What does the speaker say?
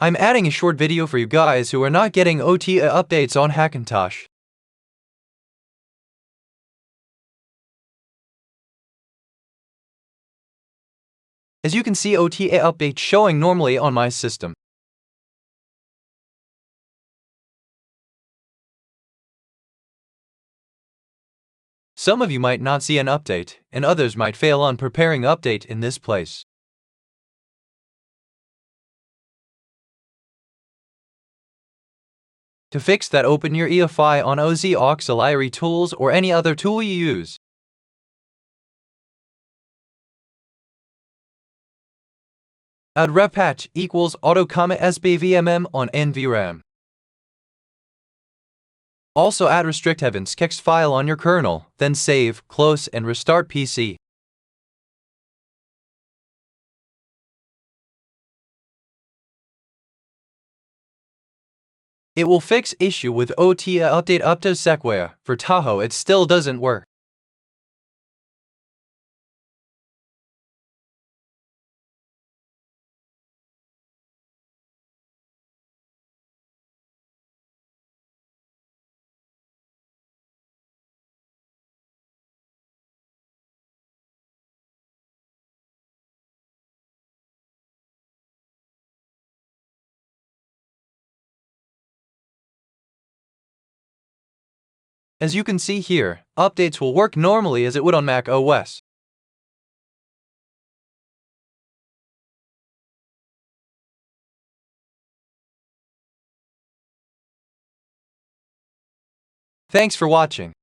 I'm adding a short video for you guys who are not getting OTA updates on Hackintosh. As you can see, OTA updates showing normally on my system. Some of you might not see an update, and others might fail on preparing update in this place. To fix that, open your EFI on OZ Auxiliary Tools or any other tool you use. Add repatch equals auto sbvmm on NVRAM. Also add restrict heavens kext file on your kernel, then save, close and restart PC. It will fix issue with OTA update up to Sequoia. For Tahoe it still doesn't work. As you can see here, updates will work normally as it would on macOS. Thanks for watching.